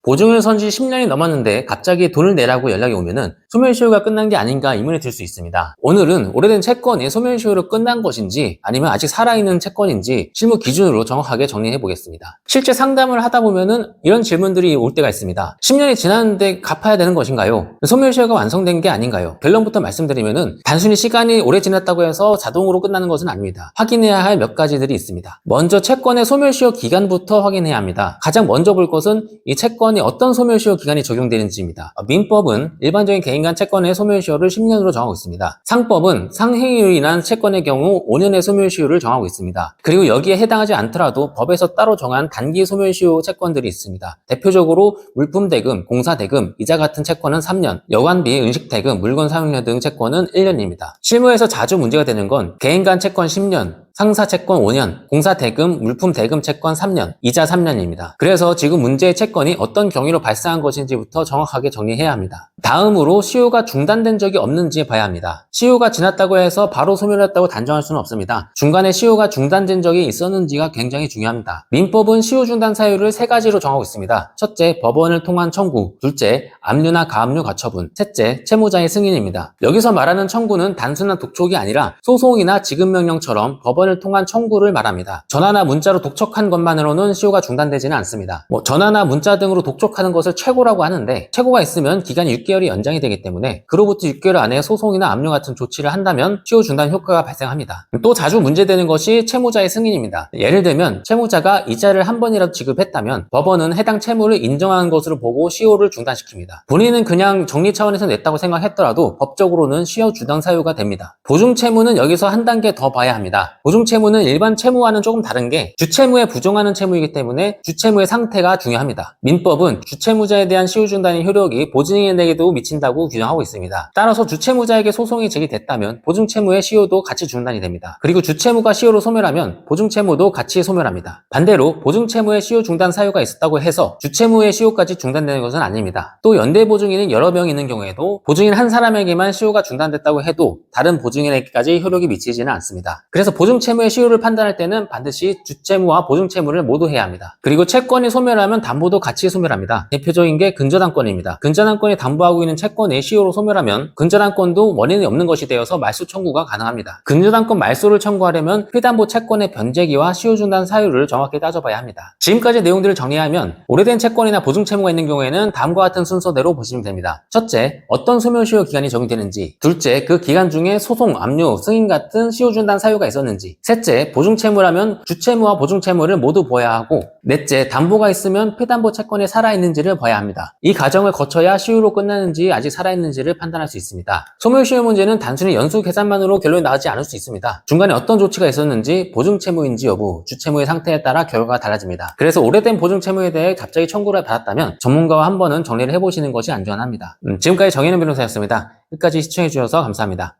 보증을 선 지 10년이 넘었는데 갑자기 돈을 내라고 연락이 오면은 소멸시효가 끝난 게 아닌가 의문이 들 수 있습니다. 오늘은 오래된 채권이 소멸시효로 끝난 것인지 아니면 아직 살아있는 채권인지 실무 기준으로 정확하게 정리해 보겠습니다. 실제 상담을 하다 보면은 이런 질문들이 올 때가 있습니다. 10년이 지났는데 갚아야 되는 것인가요? 소멸시효가 완성된 게 아닌가요? 결론부터 말씀드리면은 단순히 시간이 오래 지났다고 해서 자동으로 끝나는 것은 아닙니다. 확인해야 할 몇 가지들이 있습니다. 먼저 채권의 소멸시효 기간부터 확인해야 합니다. 가장 먼저 볼 것은 이 채권이 어떤 소멸시효 기간이 적용되는지입니다. 민법은 일반적인 개인 간 채권의 소멸시효를 10년으로 정하고 있습니다. 상법은 상행위로 인한 채권의 경우 5년의 소멸시효를 정하고 있습니다. 그리고 여기에 해당하지 않더라도 법에서 따로 정한 단기 소멸시효 채권들이 있습니다. 대표적으로 물품대금, 공사대금, 이자 같은 채권은 3년, 여관비, 은식대금, 물건 사용료 등 채권은 1년입니다. 실무에서 자주 문제가 되는 건 개인 간 채권 10년, 상사채권 5년, 공사대금, 물품대금 채권 3년, 이자 3년입니다. 그래서 지금 문제의 채권이 어떤 경위로 발생한 것인지부터 정확하게 정리해야 합니다. 다음으로 시효가 중단된 적이 없는지 봐야 합니다. 시효가 지났다고 해서 바로 소멸했다고 단정할 수는 없습니다. 중간에 시효가 중단된 적이 있었는지가 굉장히 중요합니다. 민법은 시효 중단 사유를 3가지로 정하고 있습니다. 첫째, 법원을 통한 청구. 둘째, 압류나 가압류 가처분. 셋째, 채무자의 승인입니다. 여기서 말하는 청구는 단순한 독촉이 아니라 소송이나 지급명령처럼 법원을 통한 청구를 말합니다. 전화나 문자로 독촉한 것만으로는 시효가 중단되지는 않습니다. 전화나 문자 등으로 독촉하는 것을 최고라고 하는데 최고가 있으면 기간이 6개월이 연장이 되기 때문에 그로부터 6개월 안에 소송이나 압류 같은 조치를 한다면 시효 중단 효과가 발생합니다. 또 자주 문제되는 것이 채무자의 승인입니다. 예를 들면 채무자가 이자를 한 번이라도 지급했다면 법원은 해당 채무를 인정한 것으로 보고 시효를 중단시킵니다. 본인은 그냥 정리 차원에서 냈다고 생각했더라도 법적으로는 시효 중단 사유가 됩니다. 보증채무는 여기서 한 단계 더 봐야 합니다. 보증채무는 일반 채무와는 조금 다른 게 주채무에 부정하는 채무이기 때문에 주채무의 상태가 중요합니다. 민법은 주채무자에 대한 시효 중단의 효력이 보증인에게도 미친다고 규정하고 있습니다. 따라서 주채무자에게 소송이 제기됐다면 보증채무의 시효도 같이 중단이 됩니다. 그리고 주채무가 시효로 소멸하면 보증채무도 같이 소멸합니다. 반대로 보증채무의 시효 중단 사유가 있었다고 해서 주채무의 시효까지 중단되는 것은 아닙니다. 또 연대보증인이 여러 명 있는 경우에도 보증인 한 사람에게만 시효가 중단됐다고 해도 다른 보증인에게까지 효력이 미치지는 않습니다. 그래서 보증채무의 시효를 판단할 때는 반드시 주채무와 보증채무를 모두 해야 합니다. 그리고 채권이 소멸하면 담보도 같이 소멸합니다. 대표적인 게 근저당권입니다. 근저당권이 담보하고 있는 채권이 시효로 소멸하면 근저당권도 원인이 없는 것이 되어서 말소 청구가 가능합니다. 근저당권 말소를 청구하려면 피담보 채권의 변제기와 시효 중단 사유를 정확히 따져봐야 합니다. 지금까지 내용들을 정리하면 오래된 채권이나 보증채무가 있는 경우에는 다음과 같은 순서대로 보시면 됩니다. 첫째, 어떤 소멸시효 기간이 적용되는지. 둘째, 그 기간 중에 소송, 압류, 승인 같은 시효 중단 사유가 있었는지. 셋째, 보증채무라면 주채무와 보증채무를 모두 보아야 하고. 넷째, 담보가 있으면 피담보 채권이 살아있는지를 봐야 합니다. 이 과정을 거쳐야 시효로 끝나는지 아직 살아있는지를 판단할 수 있습니다. 소멸시효 문제는 단순히 연수 계산만으로 결론이 나오지 않을 수 있습니다. 중간에 어떤 조치가 있었는지, 보증채무인지 여부, 주채무의 상태에 따라 결과가 달라집니다. 그래서 오래된 보증채무에 대해 갑자기 청구를 받았다면 전문가와 한 번은 정리를 해보시는 것이 안전합니다. 지금까지 정혜는 변호사였습니다. 끝까지 시청해주셔서 감사합니다.